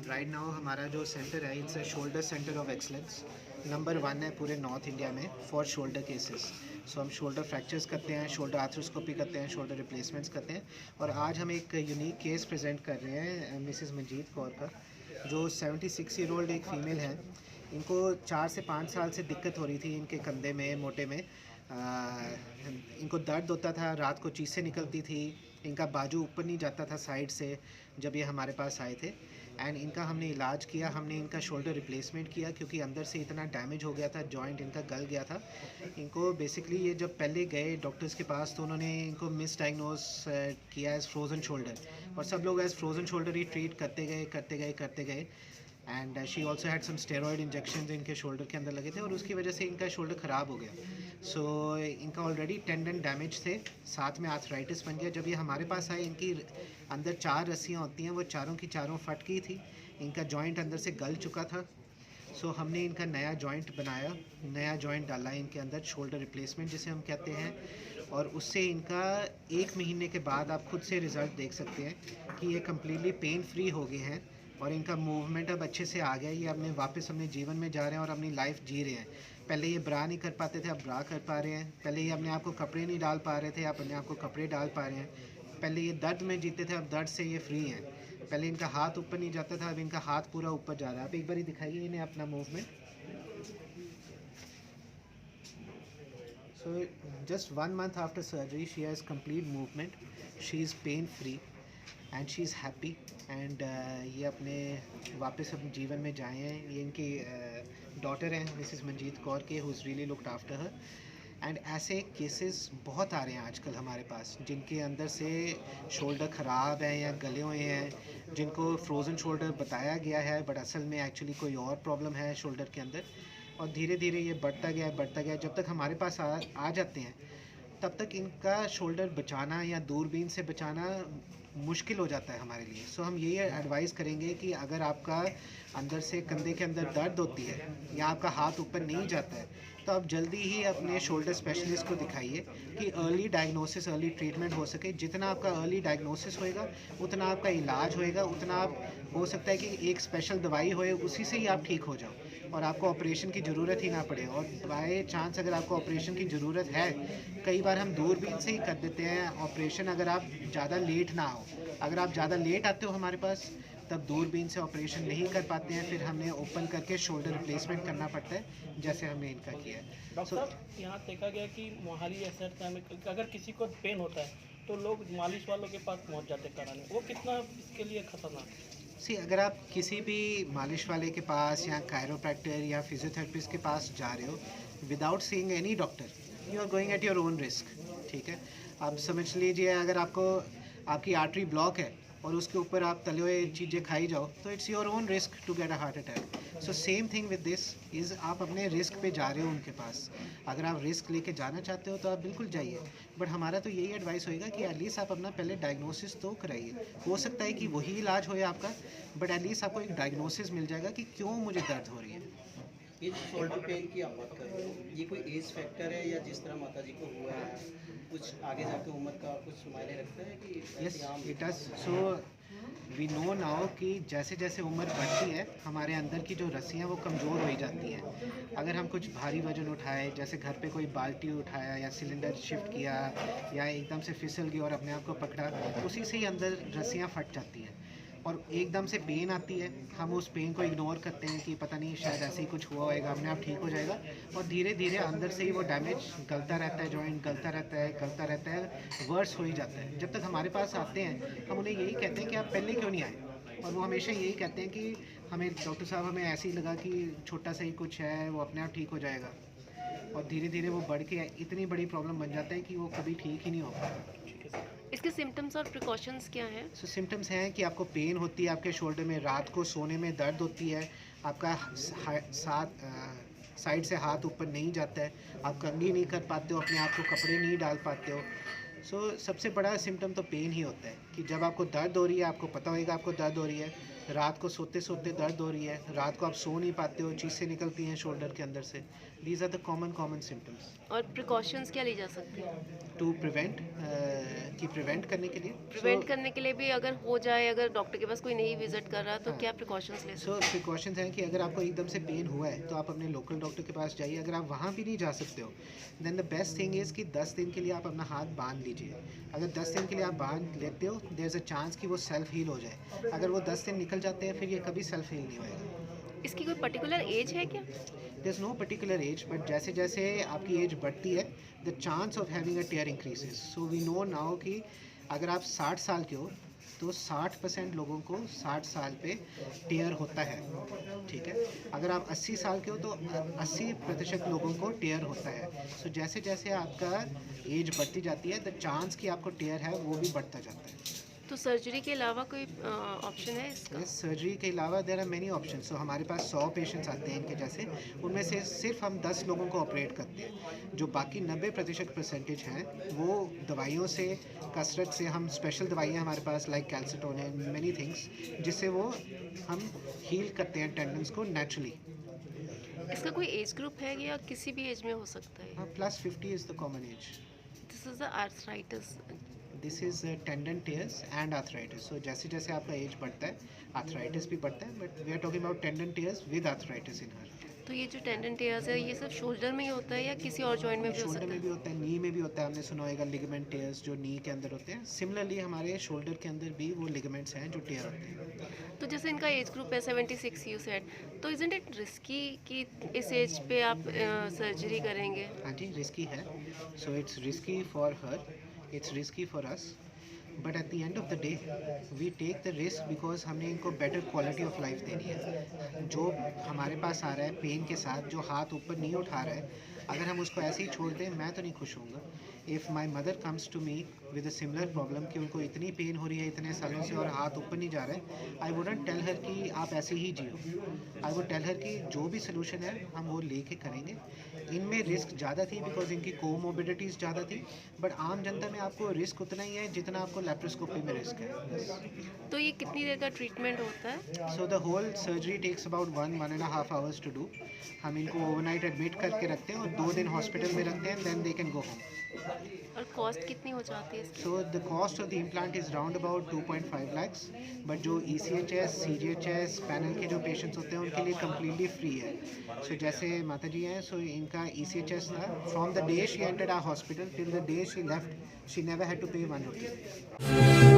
Right now हमारा जो centre है it's shoulder centre of excellence, number 1 है पूरे नॉर्थ इंडिया में फॉर शोल्डर केसेस। सो हम शोल्डर फ्रैक्चर्स करते हैं, शोल्डर आर्थ्रोस्कोपी करते हैं, शोल्डर रिप्लेसमेंट्स करते हैं। और आज हम एक यूनिक केस प्रेजेंट कर रहे हैं मिसेस मंजीत कौर का, जो 76 ईयर ओल्ड एक फ़ीमेल है। इनको 4 से 5 साल से दिक्कत हो रही थी इनके कंधे में, मोटे में। इनको दर्द होता था, रात को चीसें निकलती थी, इनका बाजू ऊपर नहीं जाता था साइड से जब ये हमारे पास आए थे। एंड इनका हमने इलाज किया, हमने इनका शोल्डर रिप्लेसमेंट किया क्योंकि अंदर से इतना डैमेज हो गया था, जॉइंट इनका गल गया था। इनको बेसिकली ये जब पहले गए डॉक्टर्स के पास तो उन्होंने इनको मिस डायग्नोज किया एज़ फ्रोज़न शोल्डर, और सब लोग एज़ फ्रोज़न शोल्डर ही ट्रीट करते गए। And she also had some steroid injection इनके शोल्डर के अंदर लगे थे और उसकी वजह से इनका शोल्डर ख़राब हो गया। सो इनका ऑलरेडी टेंडन डैमेज थे, साथ में आर्थराइटिस बन गया। जब ये हमारे पास आए, इनकी अंदर 4 रस्सियाँ होती हैं, वो चारों की चारों फट गई थी, इनका जॉइंट अंदर से गल चुका था। सो हमने इनका नया जॉइंट बनाया, नया जॉइंट डाला इनके अंदर, शोल्डर रिप्लेसमेंट जिसे हम कहते हैं। और उससे इनका 1 महीने के बाद आप खुद से रिज़ल्ट देख सकते हैं कि ये कम्प्लीटली पेन फ्री हो गए हैं और इनका मूवमेंट अब अच्छे से आ गया। ये अपने वापस अपने जीवन में जा रहे हैं और अपनी लाइफ जी रहे हैं। पहले ये ब्रा नहीं कर पाते थे, अब ब्रा कर पा रहे हैं। पहले ये अपने आप को कपड़े नहीं डाल पा रहे थे, अब अपने आप को कपड़े डाल पा रहे हैं। पहले ये दर्द में जीते थे, अब दर्द से ये फ्री हैं। पहले इनका हाथ ऊपर नहीं जाता था, अब इनका हाथ पूरा ऊपर जा रहा है। आप एक बार ही दिखाइए इन्हें अपना movement. So just 1 month after surgery she has complete movement, she is pain free and she is happy. And ये अपने वापस अपने जीवन में जाए हैं। ये इनकी डॉटर हैं मिसेस मंजीत कौर के, who is really looked after her. And ऐसे केसेस बहुत आ रहे हैं आजकल हमारे पास, जिनके अंदर से शोल्डर ख़राब है या गले हुए हैं, जिनको फ्रोज़न शोल्डर बताया गया है बट असल में एक्चुअली कोई और प्रॉब्लम है शोल्डर के अंदर। और धीरे धीरे ये बढ़ता गया, जब तक हमारे पास आ जाते हैं तब तक इनका शोल्डर बचाना या दूरबीन से बचाना मुश्किल हो जाता है हमारे लिए। सो हम यही एडवाइस करेंगे कि अगर आपका अंदर से कंधे के अंदर दर्द होती है या आपका हाथ ऊपर नहीं जाता है तो आप जल्दी ही अपने शोल्डर स्पेशलिस्ट को दिखाइए कि अर्ली डायग्नोसिस, अर्ली ट्रीटमेंट हो सके। जितना आपका अर्ली डायग्नोसिस होएगा उतना आपका इलाज होएगा, उतना आप हो सकता है कि एक स्पेशल दवाई होए उसी से ही आप ठीक हो जाओ और आपको ऑपरेशन की ज़रूरत ही ना पड़े। और बाय चांस अगर आपको ऑपरेशन की ज़रूरत है, कई बार हम दूरबीन से ही कर देते हैं ऑपरेशन, अगर आप ज़्यादा लेट ना हो। अगर आप ज़्यादा लेट आते हो हमारे पास तब दूरबीन से ऑपरेशन नहीं कर पाते हैं, फिर हमें ओपन करके शोल्डर रिप्लेसमेंट करना पड़ता है जैसे हमने इनका किया है। डॉक्टर साहब, यहाँ देखा गया कि मोहाली या सर में अगर किसी को पेन होता है तो लोग मालिश वालों के पास पहुँच जाते हैं कराने, वो कितना इसके लिए खतरनाक है? अगर आप किसी भी मालिश वाले के पास या कायरोप्रैक्टर या फिजियोथेरेपिस्ट के पास जा रहे हो without seeing any doctor, you are going at your own risk. ठीक है, आप समझ लीजिए अगर आपको आपकी आर्टरी ब्लॉक है और उसके ऊपर आप तले हुए चीज़ें खाई जाओ तो it's your own risk to get a heart attack. So same thing with this is, आप अपने रिस्क पे जा रहे हो उनके पास। अगर आप रिस्क लेके जाना चाहते हो तो आप बिल्कुल जाइए, बट हमारा तो यही एडवाइस होएगा कि एटलीस्ट आप अपना पहले डायग्नोसिस तो कराइए। हो सकता है कि वही इलाज हो आपका, बट एटलीस्ट आपको एक डायग्नोसिस मिल जाएगा कि क्यों मुझे दर्द हो रही है। ये शोल्डर पेन की आप बात कर रहे हो, ये कोई एज फैक्टर है या जिस तरह माता जी को हुआ है कुछ आगे जाके उम्र का कुछ मायने रखता है कि yes it does. So we know now कि जैसे जैसे उम्र बढ़ती है हमारे अंदर की जो रस्सियाँ वो कमज़ोर हो ही जाती हैं। अगर हम कुछ भारी वजन उठाए, जैसे घर पे कोई बाल्टी उठाया या सिलेंडर शिफ्ट किया या एकदम से फिसल गया और अपने आप को पकड़ा, उसी से ही अंदर रस्सियाँ फट जाती हैं और एकदम से पेन आती है। हम उस पेन को इग्नोर करते हैं कि पता नहीं शायद ऐसे ही कुछ हुआ होएगा, अपने आप ठीक हो जाएगा, और धीरे धीरे अंदर से ही वो डैमेज गलता रहता है, जॉइंट गलता रहता है, वर्स हो ही जाता है। जब तक हमारे पास आते हैं हम उन्हें यही कहते हैं कि आप पहले क्यों नहीं आए, और वो हमेशा यही कहते हैं कि हमें डॉक्टर साहब हमें ऐसे ही लगा कि छोटा सा ही कुछ है, वो अपने आप ठीक हो जाएगा, और धीरे धीरे वो बढ़ के इतनी बड़ी प्रॉब्लम बन जाता है कि वो कभी ठीक ही नहीं होगा। इसके सिम्टम्स और प्रिकॉशंस क्या हैं? सो सिम्टम्स हैं कि आपको पेन होती है आपके शोल्डर में, रात को सोने में दर्द होती है, आपका साइड से हाथ ऊपर नहीं जाता है, आप कंघी नहीं कर पाते हो, अपने आप को कपड़े नहीं डाल पाते हो। सो सबसे बड़ा सिम्टम तो पेन ही होता है कि जब आपको दर्द हो रही है, आपको पता होएगा आपको दर्द हो रही है, रात को सोते सोते दर्द हो रही है, रात को आप सो नहीं पाते हो, चीज़ें निकलती हैं शोल्डर के अंदर से। These are the common symptoms. और प्रिकॉशंस क्या ली जा सकती है? टू प्रिवेंट प्रिवेंट करने के लिए प्रिवेंट करने के लिए भी अगर हो जाए, अगर डॉक्टर के पास कोई नहीं विजिट कर रहा तो क्या प्रिकॉशंस ले सकते सो प्रिकॉशंस हैं कि अगर आपको एकदम से पेन हुआ है तो आप अपने लोकल डॉक्टर के पास जाइए। अगर आप वहाँ भी नहीं जा सकते हो then the best thing is कि 10 दिन के लिए आप अपना हाथ बांध लीजिए। अगर 10 दिन के लिए आप बांध लेते हो देयर इज़ अ चांस कि वो सेल्फ हील हो जाए। अगर वो 10 दिन निकल जाते हैं फिर ये कभी सेल्फ हील नहीं होएगा। हैं? इसकी कोई पर्टिकुलर एज है क्या? There is no particular age, but जैसे जैसे आपकी एज बढ़ती है the chance of having a tear increases. So we know now कि अगर आप 60 साल के हो तो 60% लोगों को 60 साल पे टीयर होता है, ठीक है। अगर आप 80 साल के हो तो 80% लोगों को टीयर होता है। सो जैसे जैसे आपका एज बढ़ती जाती है द चांस कि आपको टीयर है वो भी बढ़ता जाता है। तो सर्जरी के अलावा कोई ऑप्शन है इसका? इस सर्जरी के अलावा देर आर मेनी ऑप्शन। सो हमारे पास 100 पेशेंट्स आते हैं इनके जैसे, उनमें से सिर्फ हम 10 लोगों को ऑपरेट करते हैं। जो बाकी 90% परसेंटेज हैं वो दवाइयों से, कसरत से, हम स्पेशल दवाइयाँ हमारे पास लाइक कैल्सिटोनिन मेनी थिंग्स जिससे वो हम हील करते हैं टेंडन्स को नेचुरली। इसका कोई एज ग्रुप है या किसी भी एज में हो सकता है? हाँ, +50 is the common age. This is the arthritis. This is tendon tears and arthritis. So जैसे जैसे आपका एज बढ़ता है आर्थराइटिस भी बढ़ता है, but we are talking about tendon tears with arthritis in her. तो ये जो टेंडन टीयर्स है ये सिर्फ शोल्डर में ही होता है या किसी और जॉइंट में भी हो शोल्डर सकता में है? भी होता है, नी में भी होता है। हमने सुना होगा लिगामेंट टीयर्स जो नी के अंदर होते हैं। सिमिलरली हमारे शोल्डर के अंदर भी वो लिगामेंट्स हैं जो टीयर होते हैं। तो जैसे इनका एज ग्रुप है 76 यू सेड, तो इजंट इट रिस्की कि इस एज पे आप सर्जरी करेंगे? हाँ जी, रिस्की है। So it's risky for her, it's risky for us, but at the end of the day we take the risk because हमने इनको बेटर क्वालिटी ऑफ लाइफ देनी है। जो हमारे पास आ रहा है पेन के साथ, जो हाथ ऊपर नहीं उठा रहा है, अगर हम उसको ऐसे ही छोड़ दें मैं तो नहीं खुश होऊंगा। If my mother comes to me with a similar problem कि उनको इतनी पेन हो रही है इतने सालों से और हाथ ऊपर नहीं जा रहा है, आई वुडंट टेल हर कि आप ऐसे ही जियो। आई वुड टेल हर कि जो भी सोल्यूशन है हम वो लेके करेंगे। इनमें रिस्क ज़्यादा थी बिकॉज इनकी कोमोबिडिटीज़ ज़्यादा थी, बट आम जनता में आपको रिस्क उतना ही है जितना आपको लैप्रोस्कोपी में रिस्क है। तो ये कितनी देर का ट्रीटमेंट होता है? So the whole surgery takes about 1.5 hours to do. हम इनको ओवरनाइट एडमिट करके रखते हैं और 2 दिन हॉस्पिटल में रखते हैं, then they can go home. और कॉस्ट कितनी हो जाती है इसकी? So the cost of the implant is round about 2.5 lakhs, but जो ECHS, CGHS पैनल के जो पेशेंट्स होते हैं उनके लिए कम्प्लीटली फ्री है। सो जैसे माता जी हैं, सो इनका ECHS था from the day she entered our hospital till the day she left, she never had to pay 1 rupee।